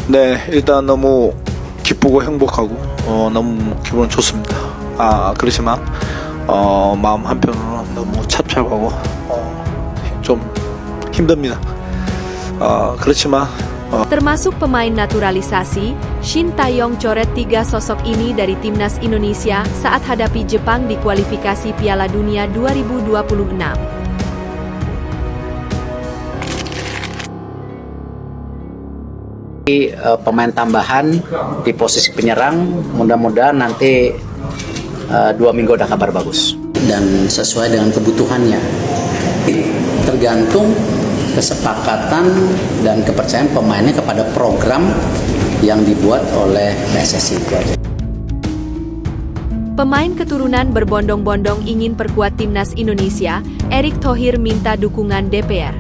네, 일단 너무 기쁘고 행복하고 너무 기분 좋습니다. 그렇지만 마음 한편으로는 너무 착잡하고 좀 힘듭니다. 그렇지만 Termasuk pemain naturalisasi, Shin Tae-yong coret 3 sosok ini dari timnas Indonesia saat hadapi Jepang di kualifikasi Piala Dunia 2026. Pemain tambahan di posisi penyerang, mudah-mudahan nanti 2 minggu ada kabar bagus dan sesuai dengan kebutuhannya, tergantung kesepakatan dan kepercayaan pemainnya kepada program yang dibuat oleh PSSI. Pemain keturunan berbondong-bondong ingin perkuat timnas Indonesia, Erick Thohir minta dukungan DPR.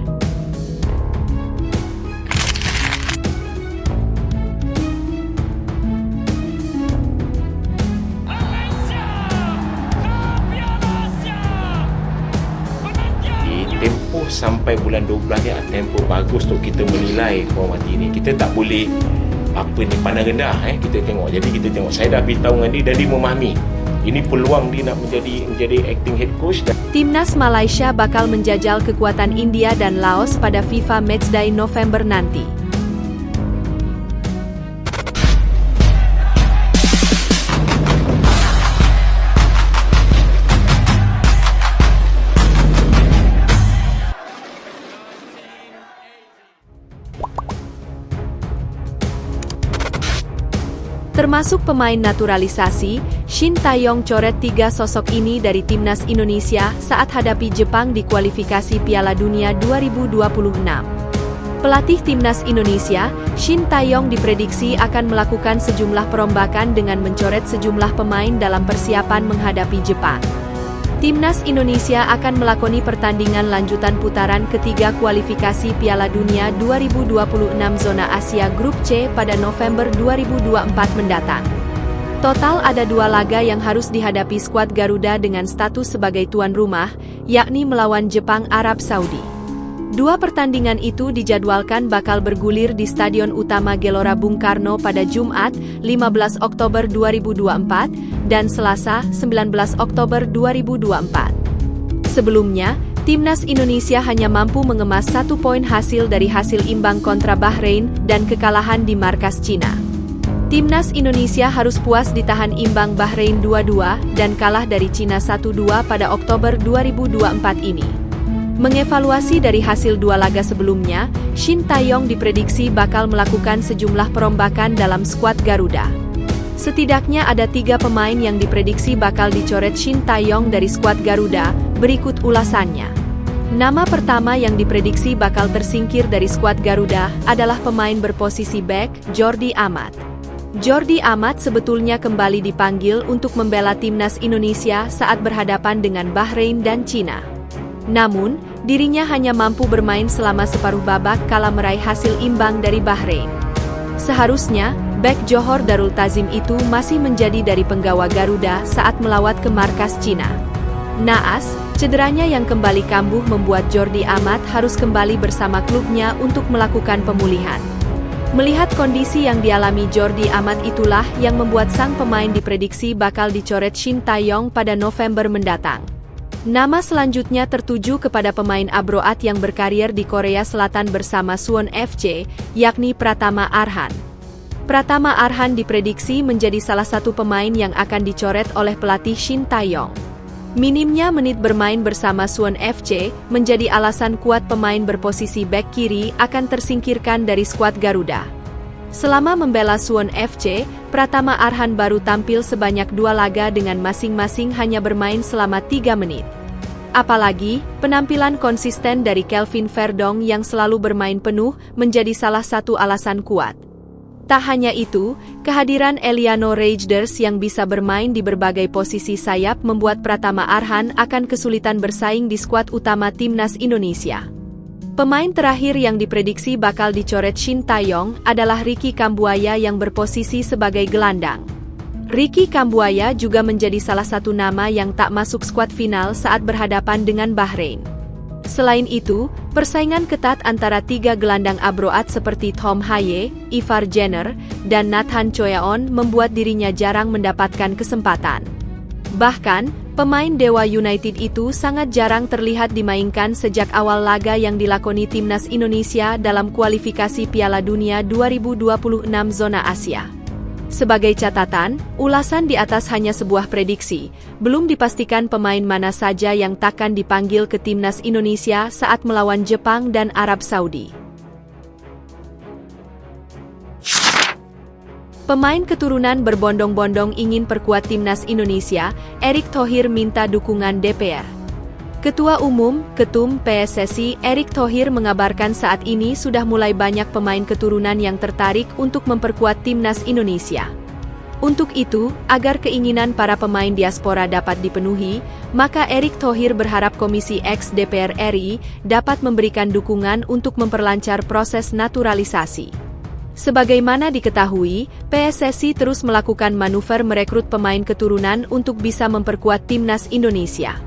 Tempoh sampai bulan 12 ni tempoh bagus untuk kita menilai format ini. Kita tak boleh pandang rendah kita tengok. Jadi kita tengok, saya dah beritahu dengan dia dan dia memahami. Ini peluang dia nak menjadi acting head coach. Timnas Malaysia bakal menjajal kekuatan India dan Laos pada FIFA Matchday November nanti. Termasuk pemain naturalisasi, Shin Tae-yong coret 3 sosok ini dari timnas Indonesia saat hadapi Jepang di kualifikasi Piala Dunia 2026. Pelatih timnas Indonesia, Shin Tae-yong diprediksi akan melakukan sejumlah perombakan dengan mencoret sejumlah pemain dalam persiapan menghadapi Jepang. Timnas Indonesia akan melakoni pertandingan lanjutan putaran ketiga kualifikasi Piala Dunia 2026 Zona Asia Grup C pada November 2024 mendatang. Total ada 2 laga yang harus dihadapi skuad Garuda dengan status sebagai tuan rumah, yakni melawan Jepang Arab Saudi. 2 pertandingan itu dijadwalkan bakal bergulir di Stadion Utama Gelora Bung Karno pada Jumat, 15 Oktober 2024, dan Selasa, 19 Oktober 2024. Sebelumnya, timnas Indonesia hanya mampu mengemas 1 poin hasil dari hasil imbang kontra Bahrain dan kekalahan di markas Cina. Timnas Indonesia harus puas ditahan imbang Bahrain 2-2 dan kalah dari Cina 1-2 pada Oktober 2024 ini. Mengevaluasi dari hasil 2 laga sebelumnya, Shin Tae-yong diprediksi bakal melakukan sejumlah perombakan dalam skuad Garuda. Setidaknya ada 3 pemain yang diprediksi bakal dicoret Shin Tae-yong dari skuad Garuda, berikut ulasannya. Nama pertama yang diprediksi bakal tersingkir dari skuad Garuda adalah pemain berposisi bek, Jordi Amat. Jordi Amat sebetulnya kembali dipanggil untuk membela timnas Indonesia saat berhadapan dengan Bahrain dan Cina. Namun, dirinya hanya mampu bermain selama separuh babak kala meraih hasil imbang dari Bahrain. Seharusnya, bek Johor Darul Tazim itu masih menjadi dari penggawa Garuda saat melawat ke markas Cina. Naas, cederanya yang kembali kambuh membuat Jordi Amat harus kembali bersama klubnya untuk melakukan pemulihan. Melihat kondisi yang dialami Jordi Amat itulah yang membuat sang pemain diprediksi bakal dicoret Shin Tae-yong pada November mendatang. Nama selanjutnya tertuju kepada pemain Abroat yang berkarir di Korea Selatan bersama Suwon FC, yakni Pratama Arhan. Pratama Arhan diprediksi menjadi salah satu pemain yang akan dicoret oleh pelatih Shin Tae-yong. Minimnya menit bermain bersama Suwon FC menjadi alasan kuat pemain berposisi bek kiri akan tersingkirkan dari skuad Garuda. Selama membela Suwon FC, Pratama Arhan baru tampil sebanyak 2 laga dengan masing-masing hanya bermain selama 3 menit. Apalagi, penampilan konsisten dari Kelvin Verdong yang selalu bermain penuh menjadi salah satu alasan kuat. Tak hanya itu, kehadiran Eliano Reijers yang bisa bermain di berbagai posisi sayap membuat Pratama Arhan akan kesulitan bersaing di skuad utama timnas Indonesia. Pemain terakhir yang diprediksi bakal dicoret Shin Tae-yong adalah Ricky Kambuaya yang berposisi sebagai gelandang. Ricky Kambuaya juga menjadi salah satu nama yang tak masuk skuad final saat berhadapan dengan Bahrain. Selain itu, persaingan ketat antara tiga gelandang abroad seperti Tom Haye, Ivar Jenner, dan Nathan Choyaon membuat dirinya jarang mendapatkan kesempatan. Bahkan, pemain Dewa United itu sangat jarang terlihat dimainkan sejak awal laga yang dilakoni Timnas Indonesia dalam kualifikasi Piala Dunia 2026 zona Asia. Sebagai catatan, ulasan di atas hanya sebuah prediksi, belum dipastikan pemain mana saja yang takkan dipanggil ke Timnas Indonesia saat melawan Jepang dan Arab Saudi. Pemain keturunan berbondong-bondong ingin perkuat Timnas Indonesia, Erick Thohir minta dukungan DPR. Ketua Umum, Ketum PSSI, Erick Thohir mengabarkan saat ini sudah mulai banyak pemain keturunan yang tertarik untuk memperkuat Timnas Indonesia. Untuk itu, agar keinginan para pemain diaspora dapat dipenuhi, maka Erick Thohir berharap Komisi X DPR RI dapat memberikan dukungan untuk memperlancar proses naturalisasi. Sebagaimana diketahui, PSSI terus melakukan manuver merekrut pemain keturunan untuk bisa memperkuat Timnas Indonesia.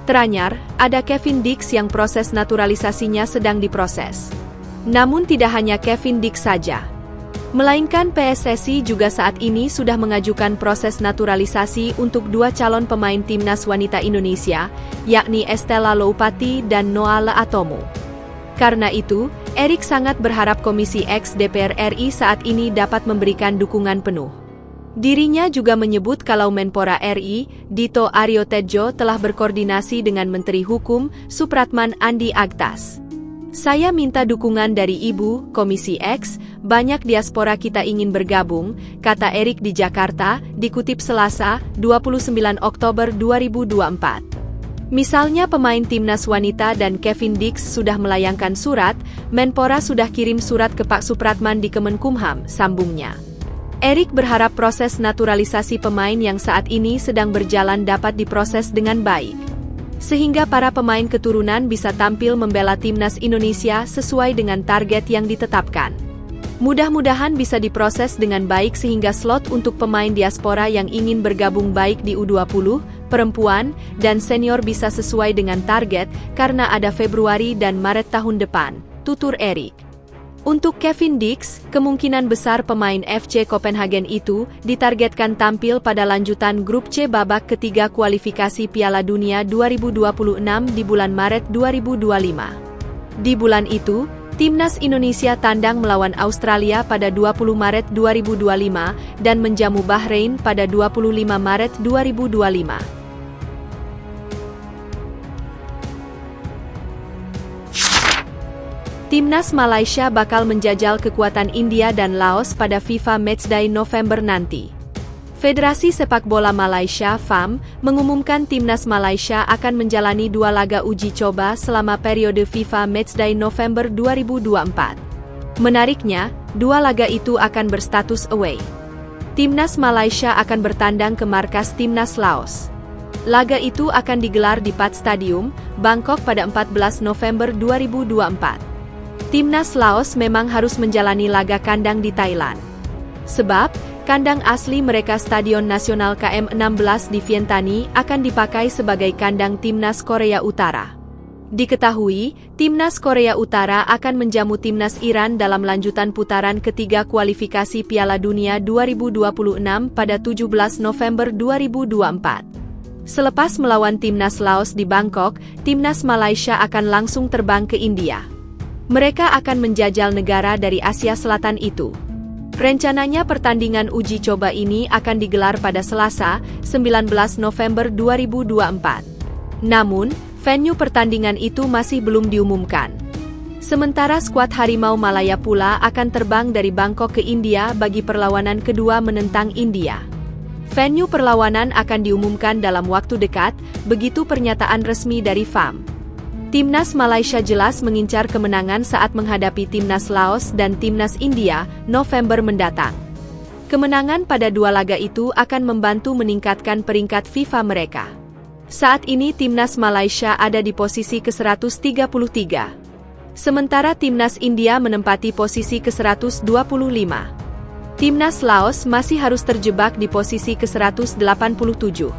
Teranyar, ada Kevin Dix yang proses naturalisasinya sedang diproses. Namun tidak hanya Kevin Dix saja, melainkan PSSI juga saat ini sudah mengajukan proses naturalisasi untuk dua calon pemain Timnas Wanita Indonesia, yakni Estella Loupati dan Noah Leatomo. Karena itu, Erick sangat berharap Komisi X DPR RI saat ini dapat memberikan dukungan penuh. Dirinya juga menyebut kalau Menpora RI, Dito Aryo Tejo telah berkoordinasi dengan Menteri Hukum, Supratman Andi Aktas. Saya minta dukungan dari Ibu, Komisi X, banyak diaspora kita ingin bergabung, kata Erick di Jakarta, dikutip Selasa, 29 Oktober 2024. Misalnya pemain Timnas Wanita dan Kevin Dix sudah melayangkan surat, Menpora sudah kirim surat ke Pak Supratman di Kemenkumham, sambungnya. Erick berharap proses naturalisasi pemain yang saat ini sedang berjalan dapat diproses dengan baik, sehingga para pemain keturunan bisa tampil membela Timnas Indonesia sesuai dengan target yang ditetapkan. Mudah-mudahan bisa diproses dengan baik sehingga slot untuk pemain diaspora yang ingin bergabung baik di U20, perempuan, dan senior bisa sesuai dengan target karena ada Februari dan Maret tahun depan, tutur Erick. Untuk Kevin Dix, kemungkinan besar pemain FC Copenhagen itu ditargetkan tampil pada lanjutan grup C babak ketiga kualifikasi Piala Dunia 2026 di bulan Maret 2025. Di bulan itu, Timnas Indonesia tandang melawan Australia pada 20 Maret 2025 dan menjamu Bahrain pada 25 Maret 2025. Timnas Malaysia bakal menjajal kekuatan India dan Laos pada FIFA Matchday November nanti. Federasi Sepak Bola Malaysia (FAM) mengumumkan Timnas Malaysia akan menjalani 2 laga uji coba selama periode FIFA Matchday November 2024. Menariknya, 2 laga itu akan berstatus away. Timnas Malaysia akan bertandang ke markas Timnas Laos. Laga itu akan digelar di Pat Stadium, Bangkok pada 14 November 2024. Timnas Laos memang harus menjalani laga kandang di Thailand. Sebab, kandang asli mereka Stadion Nasional KM16 di Vientiane akan dipakai sebagai kandang Timnas Korea Utara. Diketahui, Timnas Korea Utara akan menjamu Timnas Iran dalam lanjutan putaran ketiga kualifikasi Piala Dunia 2026 pada 17 November 2024. Selepas melawan Timnas Laos di Bangkok, Timnas Malaysia akan langsung terbang ke India. Mereka akan menjajal negara dari Asia Selatan itu. Rencananya pertandingan uji coba ini akan digelar pada Selasa, 19 November 2024. Namun, venue pertandingan itu masih belum diumumkan. Sementara skuad Harimau Malaya pula akan terbang dari Bangkok ke India bagi perlawanan kedua menentang India. Venue perlawanan akan diumumkan dalam waktu dekat, begitu pernyataan resmi dari FAM. Timnas Malaysia jelas mengincar kemenangan saat menghadapi Timnas Laos dan Timnas India, November mendatang. Kemenangan pada 2 laga itu akan membantu meningkatkan peringkat FIFA mereka. Saat ini Timnas Malaysia ada di posisi ke-133. Sementara Timnas India menempati posisi ke-125. Timnas Laos masih harus terjebak di posisi ke-187.